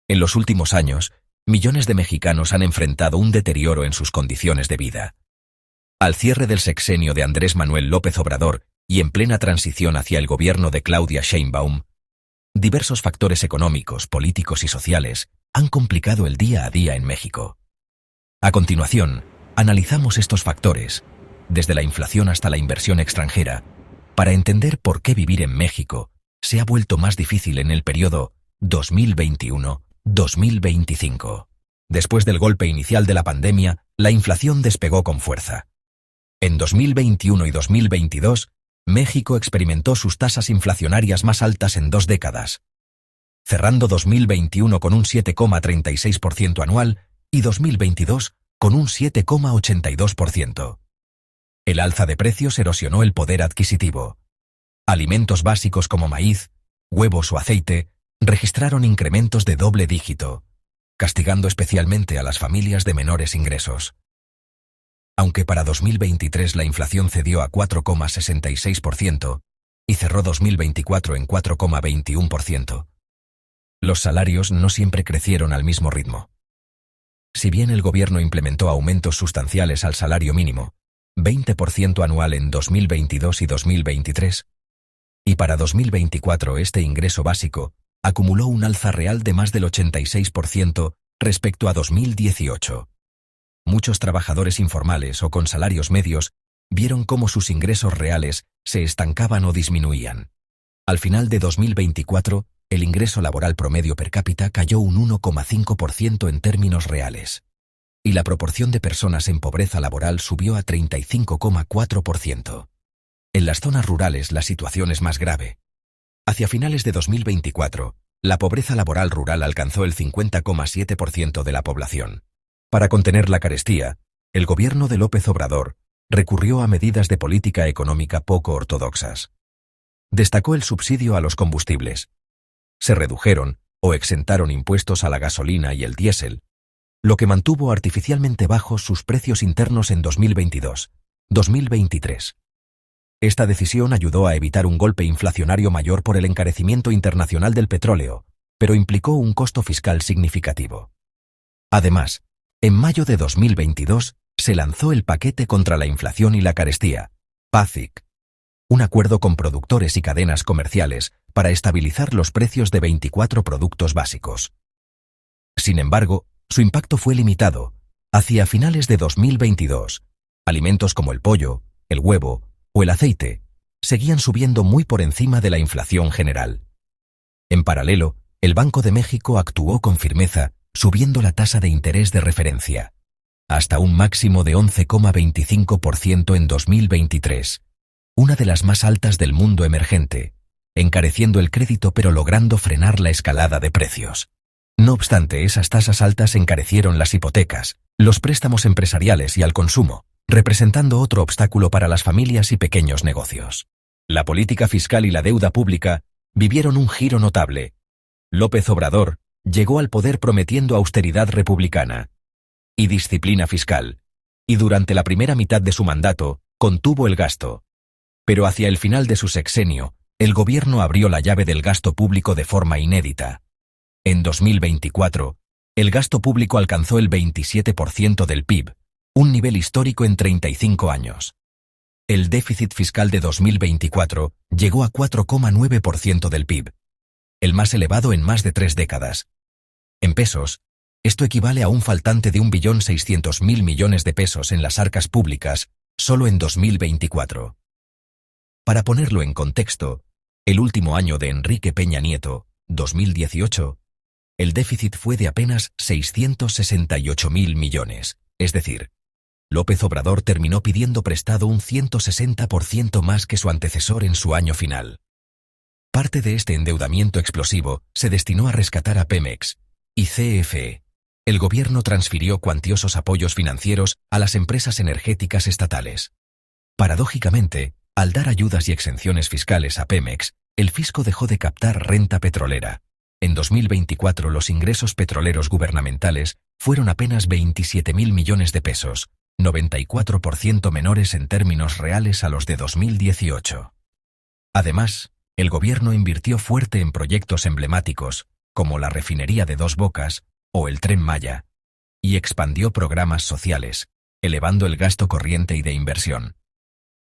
En los últimos años, millones de mexicanos han enfrentado un deterioro en sus condiciones de vida. Al cierre del sexenio de Andrés Manuel López Obrador y en plena transición hacia el gobierno de Claudia Sheinbaum, diversos factores económicos, políticos y sociales han complicado el día a día en México. A continuación, analizamos estos factores, desde la inflación hasta la inversión extranjera, para entender por qué vivir en México se ha vuelto más difícil en el periodo 2021-2025. Después del golpe inicial de la pandemia, la inflación despegó con fuerza. En 2021 y 2022, México experimentó sus tasas inflacionarias más altas en 2 décadas, cerrando 2021 con un 7,36% anual y 2022 con un 7,82%. El alza de precios erosionó el poder adquisitivo. Alimentos básicos como maíz, huevos o aceite registraron incrementos de doble dígito, castigando especialmente a las familias de menores ingresos. Aunque para 2023 la inflación cedió a 4,66% y cerró 2024 en 4,21%. Los salarios no siempre crecieron al mismo ritmo. Si bien el gobierno implementó aumentos sustanciales al salario mínimo, 20% anual en 2022 y 2023, y para 2024 este ingreso básico acumuló un alza real de más del 86% respecto a 2018. Muchos trabajadores informales o con salarios medios vieron cómo sus ingresos reales se estancaban o disminuían. Al final de 2024, el ingreso laboral promedio per cápita cayó un 1,5% en términos reales, y la proporción de personas en pobreza laboral subió a 35,4%. En las zonas rurales la situación es más grave. Hacia finales de 2024, la pobreza laboral rural alcanzó el 50,7% de la población. Para contener la carestía, el gobierno de López Obrador recurrió a medidas de política económica poco ortodoxas. Destacó el subsidio a los combustibles. Se redujeron o exentaron impuestos a la gasolina y el diésel, lo que mantuvo artificialmente bajos sus precios internos en 2022-2023. Esta decisión ayudó a evitar un golpe inflacionario mayor por el encarecimiento internacional del petróleo, pero implicó un costo fiscal significativo. Además, en mayo de 2022 se lanzó el Paquete contra la Inflación y la Carestía, PACIC, un acuerdo con productores y cadenas comerciales para estabilizar los precios de 24 productos básicos. Sin embargo, su impacto fue limitado. Hacia finales de 2022, alimentos como el pollo, el huevo o el aceite seguían subiendo muy por encima de la inflación general. En paralelo, el Banco de México actuó con firmeza, subiendo la tasa de interés de referencia hasta un máximo de 11,25% en 2023, una de las más altas del mundo emergente, encareciendo el crédito pero logrando frenar la escalada de precios. No obstante, esas tasas altas encarecieron las hipotecas, los préstamos empresariales y al consumo, representando otro obstáculo para las familias y pequeños negocios. La política fiscal y la deuda pública vivieron un giro notable. López Obrador llegó al poder prometiendo austeridad republicana y disciplina fiscal, y durante la primera mitad de su mandato contuvo el gasto. Pero hacia el final de su sexenio, el gobierno abrió la llave del gasto público de forma inédita. En 2024, el gasto público alcanzó el 27% del PIB, un nivel histórico en 35 años. El déficit fiscal de 2024 llegó a 4,9% del PIB, el más elevado en más de 3 décadas. En pesos, esto equivale a un faltante de 1.600.000 millones de pesos en las arcas públicas solo en 2024. Para ponerlo en contexto, el último año de Enrique Peña Nieto, 2018, el déficit fue de apenas 668.000 millones, es decir, López Obrador terminó pidiendo prestado un 160% más que su antecesor en su año final. Parte de este endeudamiento explosivo se destinó a rescatar a Pemex y CFE. El gobierno transfirió cuantiosos apoyos financieros a las empresas energéticas estatales. Paradójicamente, al dar ayudas y exenciones fiscales a Pemex, el fisco dejó de captar renta petrolera. En 2024 los ingresos petroleros gubernamentales fueron apenas 27.000 millones de pesos, 94% menores en términos reales a los de 2018. Además, el gobierno invirtió fuerte en proyectos emblemáticos, como la refinería de Dos Bocas o el Tren Maya, y expandió programas sociales, elevando el gasto corriente y de inversión.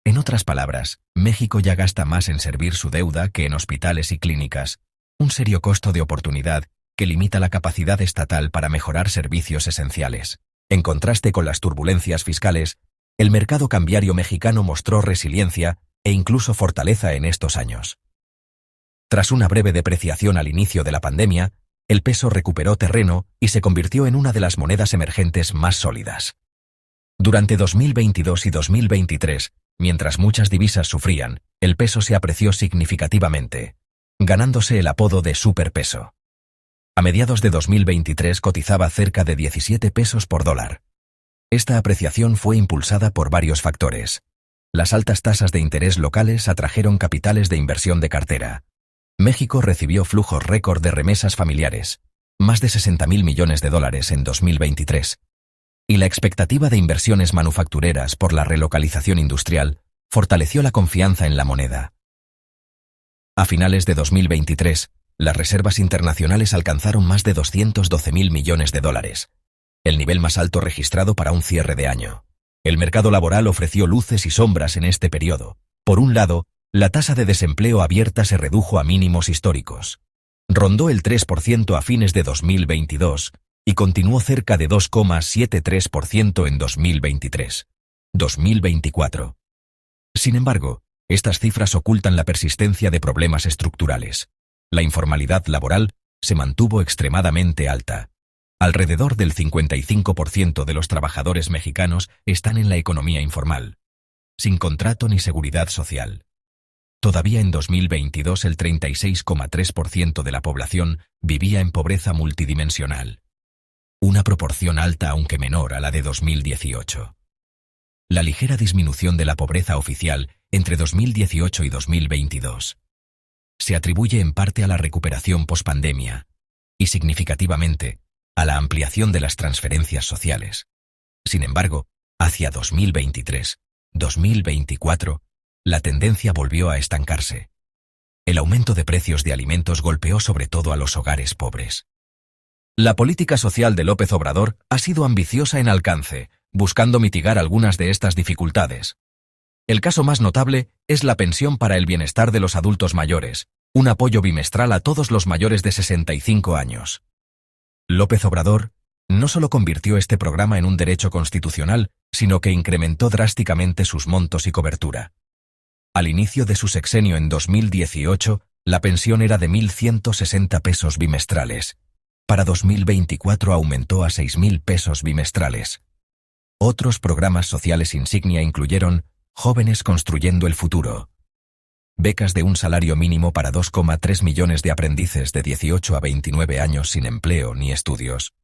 En otras palabras, México ya gasta más en servir su deuda que en hospitales y clínicas, un serio costo de oportunidad que limita la capacidad estatal para mejorar servicios esenciales. En contraste con las turbulencias fiscales, el mercado cambiario mexicano mostró resiliencia e incluso fortaleza en estos años. Tras una breve depreciación al inicio de la pandemia, el peso recuperó terreno y se convirtió en una de las monedas emergentes más sólidas. Durante 2022 y 2023, mientras muchas divisas sufrían, el peso se apreció significativamente, ganándose el apodo de superpeso. A mediados de 2023 cotizaba cerca de 17 pesos por dólar. Esta apreciación fue impulsada por varios factores. Las altas tasas de interés locales atrajeron capitales de inversión de cartera. México recibió flujos récord de remesas familiares, más de 60.000 millones de dólares en 2023. Y la expectativa de inversiones manufactureras por la relocalización industrial fortaleció la confianza en la moneda. A finales de 2023, las reservas internacionales alcanzaron más de 212.000 millones de dólares, el nivel más alto registrado para un cierre de año. El mercado laboral ofreció luces y sombras en este periodo. Por un lado, la tasa de desempleo abierta se redujo a mínimos históricos. Rondó el 3% a fines de 2022 y continuó cerca de 2,73% en 2023-2024. Sin embargo, estas cifras ocultan la persistencia de problemas estructurales. La informalidad laboral se mantuvo extremadamente alta. Alrededor del 55% de los trabajadores mexicanos están en la economía informal, sin contrato ni seguridad social. Todavía en 2022 el 36,3% de la población vivía en pobreza multidimensional, una proporción alta aunque menor a la de 2018. La ligera disminución de la pobreza oficial entre 2018 y 2022 se atribuye en parte a la recuperación pospandemia y significativamente a la ampliación de las transferencias sociales. Sin embargo, hacia 2023-2024, la tendencia volvió a estancarse. El aumento de precios de alimentos golpeó sobre todo a los hogares pobres. La política social de López Obrador ha sido ambiciosa en alcance, buscando mitigar algunas de estas dificultades. El caso más notable es la pensión para el bienestar de los adultos mayores, un apoyo bimestral a todos los mayores de 65 años. López Obrador no solo convirtió este programa en un derecho constitucional, sino que incrementó drásticamente sus montos y cobertura. Al inicio de su sexenio en 2018, la pensión era de 1.160 pesos bimestrales. Para 2024 aumentó a 6.000 pesos bimestrales. Otros programas sociales insignia incluyeron Jóvenes Construyendo el Futuro, becas de un salario mínimo para 2,3 millones de aprendices de 18 a 29 años sin empleo ni estudios,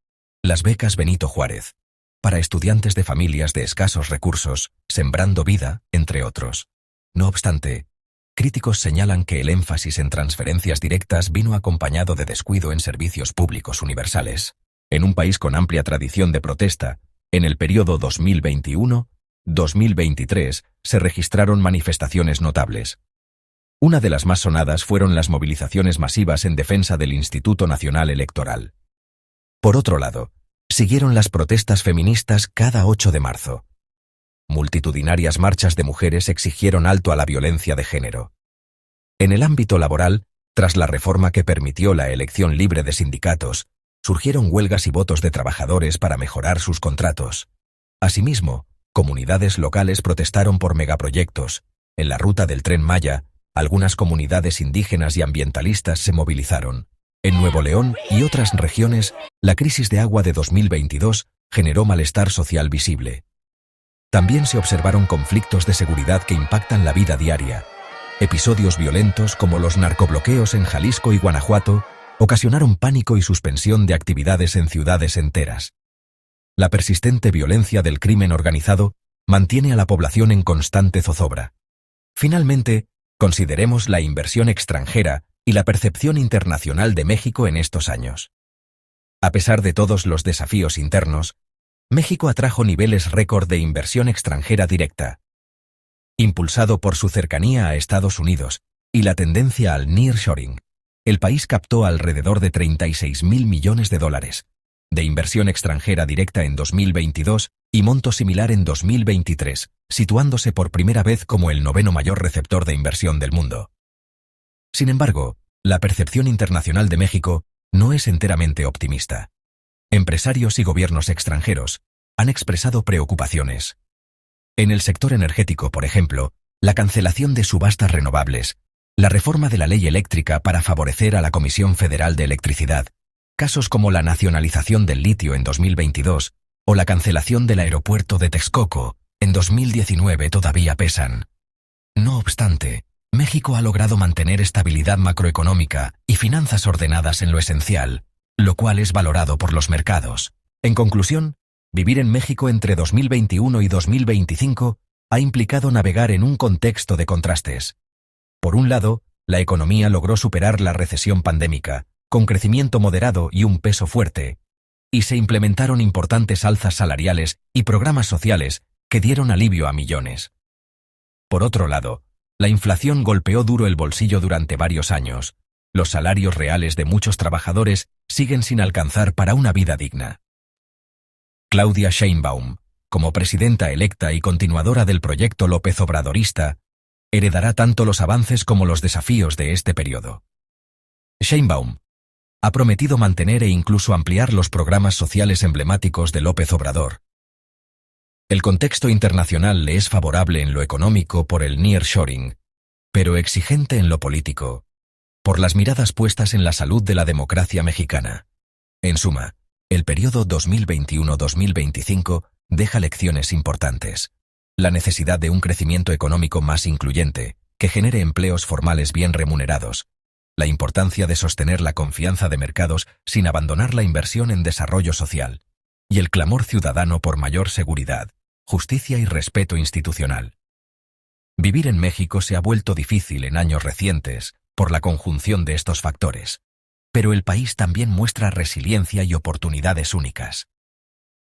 las becas Benito Juárez, para estudiantes de familias de escasos recursos, Sembrando Vida, entre otros. No obstante, críticos señalan que el énfasis en transferencias directas vino acompañado de descuido en servicios públicos universales. En un país con amplia tradición de protesta, en el periodo 2021-2023 se registraron manifestaciones notables. Una de las más sonadas fueron las movilizaciones masivas en defensa del Instituto Nacional Electoral. Por otro lado, siguieron las protestas feministas cada 8 de marzo. Multitudinarias marchas de mujeres exigieron alto a la violencia de género. En el ámbito laboral, tras la reforma que permitió la elección libre de sindicatos, surgieron huelgas y votos de trabajadores para mejorar sus contratos. Asimismo, comunidades locales protestaron por megaproyectos. En la ruta del Tren Maya, algunas comunidades indígenas y ambientalistas se movilizaron. En Nuevo León y otras regiones, la crisis de agua de 2022 generó malestar social visible. También se observaron conflictos de seguridad que impactan la vida diaria. Episodios violentos como los narcobloqueos en Jalisco y Guanajuato ocasionaron pánico y suspensión de actividades en ciudades enteras. La persistente violencia del crimen organizado mantiene a la población en constante zozobra. Finalmente, consideremos la inversión extranjera y la percepción internacional de México en estos años. A pesar de todos los desafíos internos, México atrajo niveles récord de inversión extranjera directa. Impulsado por su cercanía a Estados Unidos y la tendencia al nearshoring, el país captó alrededor de 36.000 millones de dólares de inversión extranjera directa en 2022 y monto similar en 2023, situándose por primera vez como el noveno mayor receptor de inversión del mundo. Sin embargo, la percepción internacional de México no es enteramente optimista. Empresarios y gobiernos extranjeros han expresado preocupaciones. En el sector energético, por ejemplo, la cancelación de subastas renovables, la reforma de la ley eléctrica para favorecer a la Comisión Federal de Electricidad, casos como la nacionalización del litio en 2022 o la cancelación del aeropuerto de Texcoco en 2019 todavía pesan. No obstante, México ha logrado mantener estabilidad macroeconómica y finanzas ordenadas en lo esencial, lo cual es valorado por los mercados. En conclusión, vivir en México entre 2021 y 2025 ha implicado navegar en un contexto de contrastes. Por un lado, la economía logró superar la recesión pandémica, con crecimiento moderado y un peso fuerte, y se implementaron importantes alzas salariales y programas sociales que dieron alivio a millones. Por otro lado, la inflación golpeó duro el bolsillo durante varios años. Los salarios reales de muchos trabajadores siguen sin alcanzar para una vida digna. Claudia Sheinbaum, como presidenta electa y continuadora del proyecto López Obradorista, heredará tanto los avances como los desafíos de este periodo. Sheinbaum ha prometido mantener e incluso ampliar los programas sociales emblemáticos de López Obrador. El contexto internacional le es favorable en lo económico por el nearshoring, pero exigente en lo político, por las miradas puestas en la salud de la democracia mexicana. En suma, el periodo 2021-2025 deja lecciones importantes. La necesidad de un crecimiento económico más incluyente, que genere empleos formales bien remunerados. La importancia de sostener la confianza de mercados sin abandonar la inversión en desarrollo social. Y el clamor ciudadano por mayor seguridad, justicia y respeto institucional. Vivir en México se ha vuelto difícil en años recientes por la conjunción de estos factores. Pero el país también muestra resiliencia y oportunidades únicas.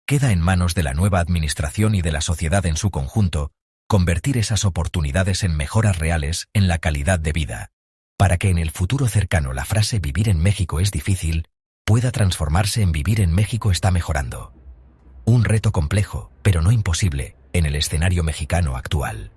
Queda en manos de la nueva administración y de la sociedad en su conjunto convertir esas oportunidades en mejoras reales en la calidad de vida, para que en el futuro cercano la frase «vivir en México es difícil» pueda transformarse en «vivir en México está mejorando». Un reto complejo, pero no imposible, en el escenario mexicano actual.